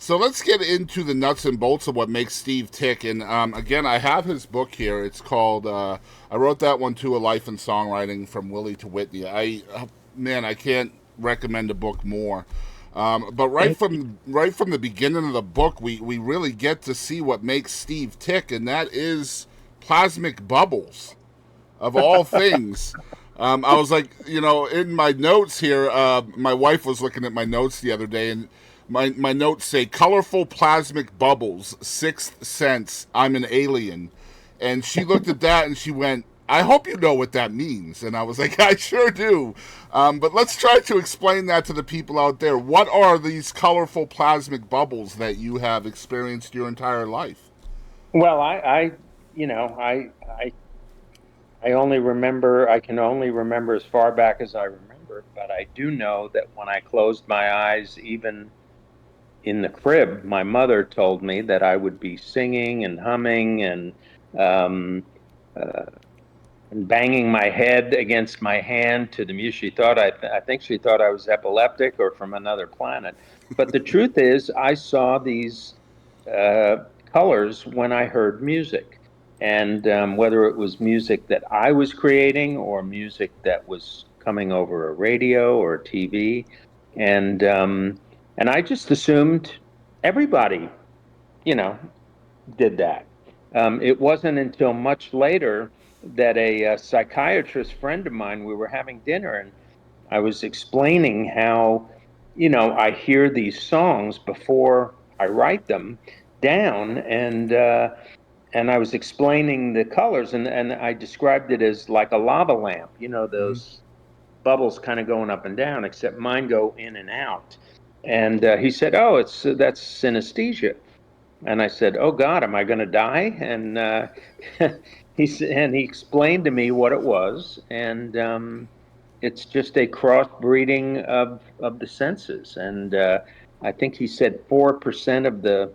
So let's get into the nuts and bolts of what makes Steve tick. And again, I have his book here. It's called I wrote that one too, A Life in Songwriting from Willie to Whitney. Man, I can't recommend a book more. But Thank you. right from the beginning of the book, we really get to see what makes Steve tick, and that is plasmic bubbles of all things. I was like, in my notes here, my wife was looking at my notes the other day, and my notes say colorful plasmic bubbles, sixth sense, I'm an alien. And she looked at that and she went, I hope you know what that means. And I was like, I sure do. But let's try to explain that to the people out there. What are these colorful plasmic bubbles that you have experienced your entire life? Well, you know, I only remember, I can only remember as far back as I remember, but I do know that when I closed my eyes, even in the crib, my mother told me that I would be singing and humming um, uh, and banging my head against my hand to the music. I think she thought I was epileptic or from another planet. But the truth is, I saw these uh, colors when I heard music. And whether it was music that I was creating or music that was coming over a radio or a TV. And, um, and I just assumed everybody, you know, did that. It wasn't until much later that a psychiatrist friend of mine, we were having dinner, and I was explaining how, I hear these songs before I write them down, and I was explaining the colors, and I described it as like a lava lamp, those bubbles kind of going up and down, except mine go in and out. And he said, "Oh, it's that's synesthesia." And I said, "Oh God, am I going to die?" And he explained to me what it was, and it's just a crossbreeding of the senses. And I think he said 4% of the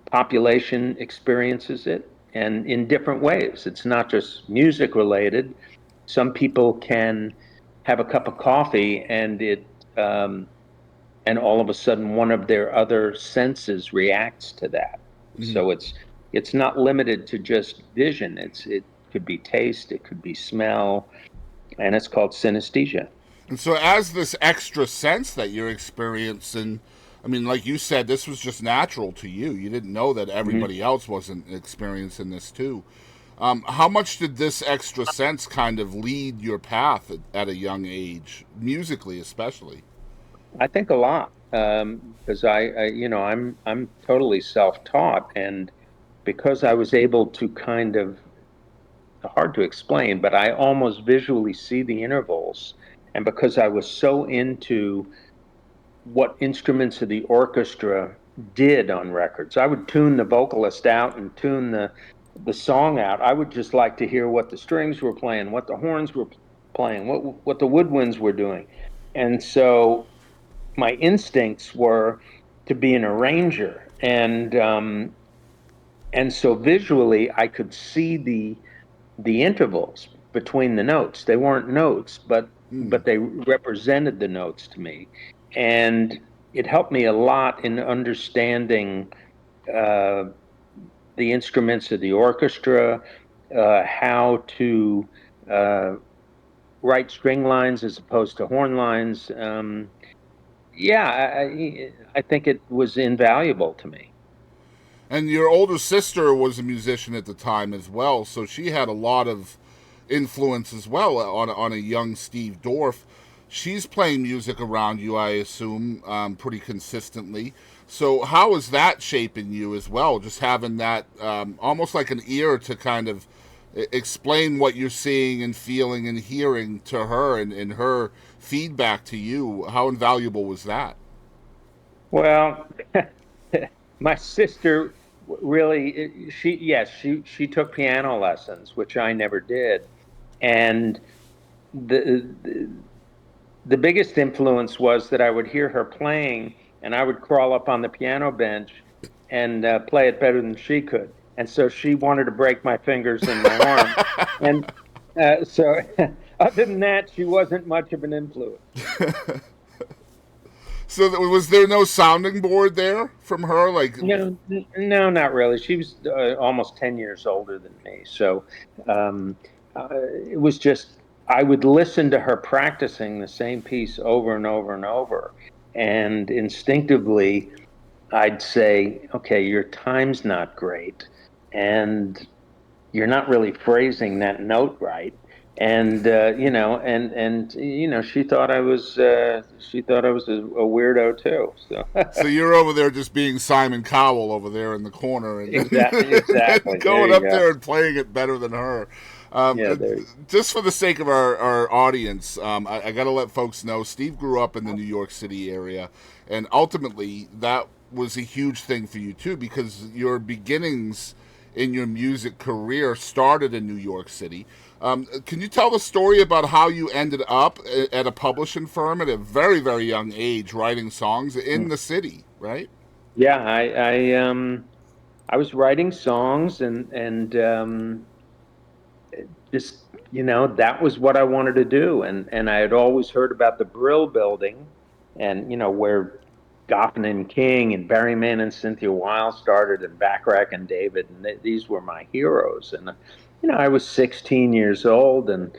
population experiences it, and in different ways. It's not just music related. Some people can have a cup of coffee, and all of a sudden one of their other senses reacts to that. Mm-hmm. So it's not limited to just vision. It could be taste, it could be smell, and it's called synesthesia. And so, as this extra sense that you're experiencing, I mean, like you said, this was just natural to you. You didn't know that Mhm. everybody else wasn't experiencing this too. How much did this extra sense kind of lead your path at a young age, musically especially? I think a lot, because I'm totally self-taught, and because I was able to kind of, hard to explain, but I almost visually see the intervals, and because I was so into what instruments of the orchestra did on records. I would tune the vocalist out and tune the song out. I would just like to hear what the strings were playing, what the horns were playing, what the woodwinds were doing. And so my instincts were to be an arranger, and so visually I could see the intervals between the notes. They weren't notes, but they represented the notes to me, and it helped me a lot in understanding uh, the instruments of the orchestra, how to uh, write string lines as opposed to horn lines. Yeah, I think it was invaluable to me. And your older sister was a musician at the time as well, so she had a lot of influence as well on a young Steve Dorff. She's playing music around you, I assume, pretty consistently. So how is that shaping you as well? Just having that almost like an ear to kind of explain what you're seeing and feeling and hearing to her, and her feedback to you. How invaluable was that? Well, my sister really, she took piano lessons, which I never did. And the the biggest influence was that I would hear her playing, and I would crawl up on the piano bench and play it better than she could. And so she wanted to break my fingers and my arm. And so, other than that, she wasn't much of an influence. So was there no sounding board there from her? Like, No, not really. She was almost 10 years older than me. So um, it was just, I would listen to her practicing the same piece over and over and over. And instinctively, I'd say, okay, your time's not great. And you're not really phrasing that note right. And she thought I was a weirdo too. So so you're over there just being Simon Cowell over there in the corner, and exactly. There going you up go. there and playing it better than her. Um, Yeah, there. just for the sake of our audience, I got to let folks know Steve grew up in the New York City area, and ultimately that was a huge thing for you too, because your beginnings in your music career started in New York City. Can you tell the story about how you ended up at a publishing firm at a very, very young age, writing songs in the city, right? Yeah, I was writing songs and just that was what I wanted to do, and I had always heard about the Brill Building, and where Goffin and King and Barry Mann and Cynthia Weil started, and Bacharach and David, and these were my heroes. And I was 16 years old, and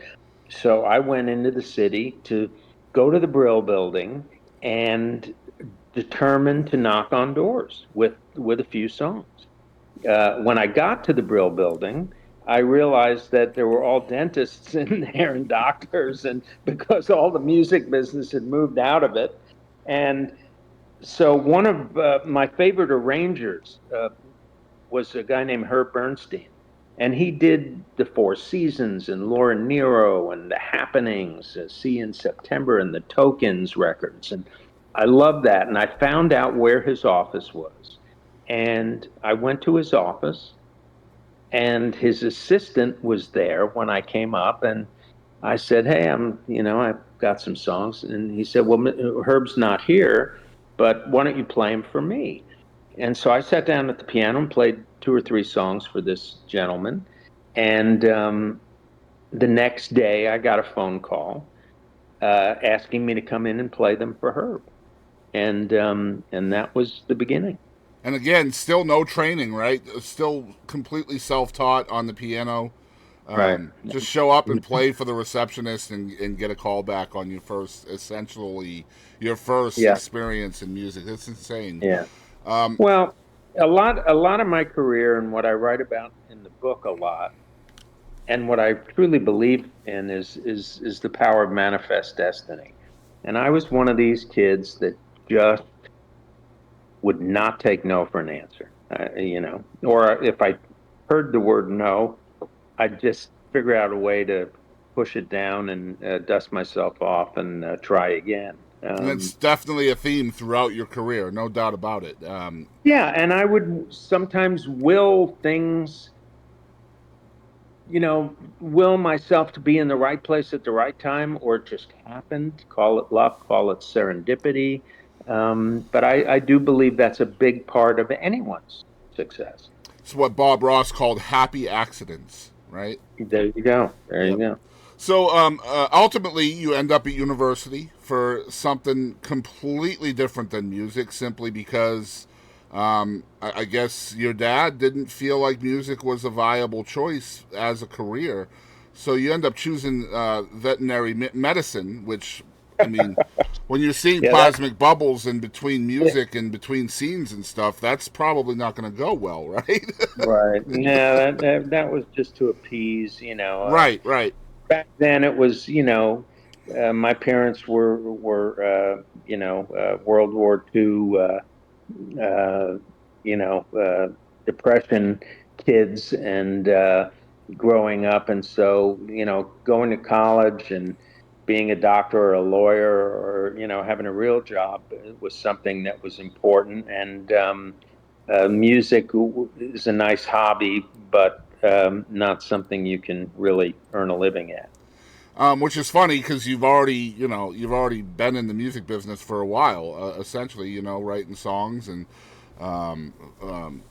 so I went into the city to go to the Brill Building and determined to knock on doors with a few songs. When I got to the Brill Building, I realized that there were all dentists in there and doctors, and because all the music business had moved out of it. And so one of my favorite arrangers was a guy named Herb Bernstein. And he did the Four Seasons and Laura Nero and the Happenings, See in September, and the Tokens records. And I loved that. And I found out where his office was. And I went to his office, and his assistant was there when I came up. And I said, "Hey, I've got some songs." And he said, "Well, Herb's not here, but why don't you play them for me?" And so I sat down at the piano and played two or three songs for this gentleman. And the next day, I got a phone call asking me to come in and play them for Herb. And that was the beginning. And again, still no training, right? Still completely self-taught on the piano. Right. Just show up and play for the receptionist, and get a call back on your first, essentially, your first Yeah. experience in music. That's insane. Yeah. Well, a lot of my career and what I write about in the book a lot, and what I truly believe in is the power of manifest destiny. And I was one of these kids that just would not take no for an answer. Or if I heard the word no, I'd just figure out a way to push it down and dust myself off and try again. And it's definitely a theme throughout your career, no doubt about it. Yeah, and I would sometimes will myself to be in the right place at the right time, or it just happened. Call it luck, call it serendipity. But I do believe that's a big part of anyone's success. It's what Bob Ross called happy accidents, right? There you go. There you Yep. go. So ultimately, you end up at university for something completely different than music, simply because I guess your dad didn't feel like music was a viable choice as a career. So you end up choosing veterinary medicine, which, I mean, when you're seeing Yeah, that plasmic bubbles in between music and between scenes and stuff, that's probably not going to go well, right? right. Yeah, that was just to appease. Right, right. Back then it was. My parents were World War II. Uh, Depression kids, and growing up. And so, going to college and being a doctor or a lawyer, or, having a real job was something that was important. And music is a nice hobby, but not something you can really earn a living at. Which is funny because you've already been in the music business for a while, essentially, writing songs and um, um,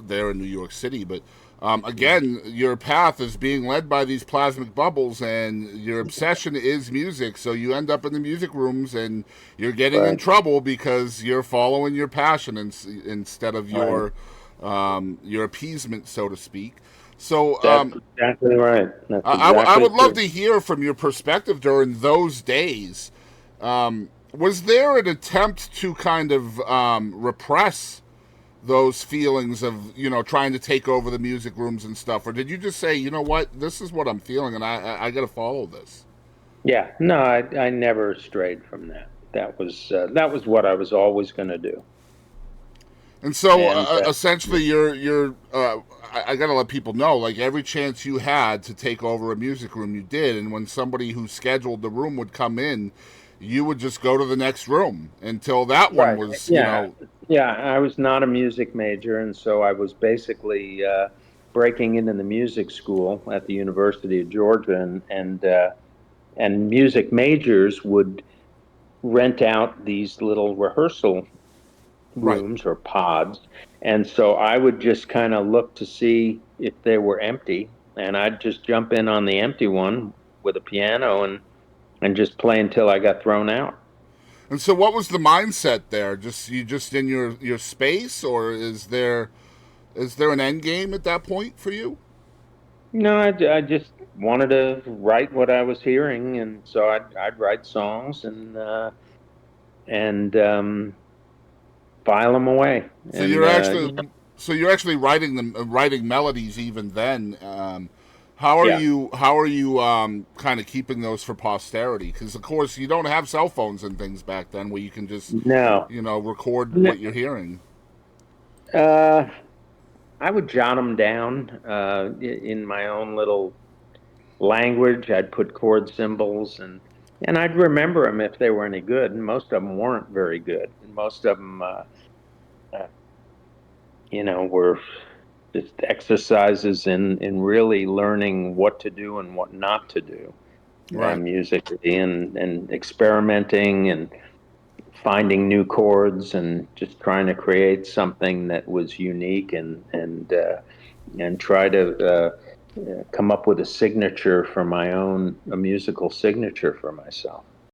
there in New York City. But again, your path is being led by these plasmic bubbles, and your obsession is music. So you end up in the music rooms, and you're getting in Right. trouble because you're following your passion instead of Right. your appeasement, so to speak. So That's exactly right. That's I exactly would love true. to hear from your perspective during those days. Was there an attempt to kind of repress those feelings of trying to take over the music rooms and stuff, or did you just say, you know what, this is what I'm feeling, and I got to follow this? Yeah. No, I never strayed from that. That was what I was always going to do. And so And essentially, you're I got to let people know, like every chance you had to take over a music room, you did. And when somebody who scheduled the room would come in, you would just go to the next room until that one right. was, Yeah. Yeah. I was not a music major, and so I was basically breaking into the music school at the University of Georgia, and music majors would rent out these little rehearsal right. rooms or pods. And so I would just kind of look to see if they were empty. And I'd just jump in on the empty one with a piano and just play until I got thrown out. And so, what was the mindset there? Just you just in your space, or is there an end game at that point for you? No, I just wanted to write what I was hearing. And so I'd write songs and file them away. So And, you're actually writing melodies even then. How are yeah, you kind of keeping those for posterity? Because of course you don't have cell phones and things back then where you can just no. record No. what you're hearing. Uh, I would jot them down in my own little language. I'd put chord symbols and I'd remember them if they were any good. And most of them weren't very good. And most of them, uh, were just exercises in really learning what to do and what not to do Right. musically and experimenting and finding new chords and just trying to create something that was unique and try to come up with a signature for my own, a musical signature for myself.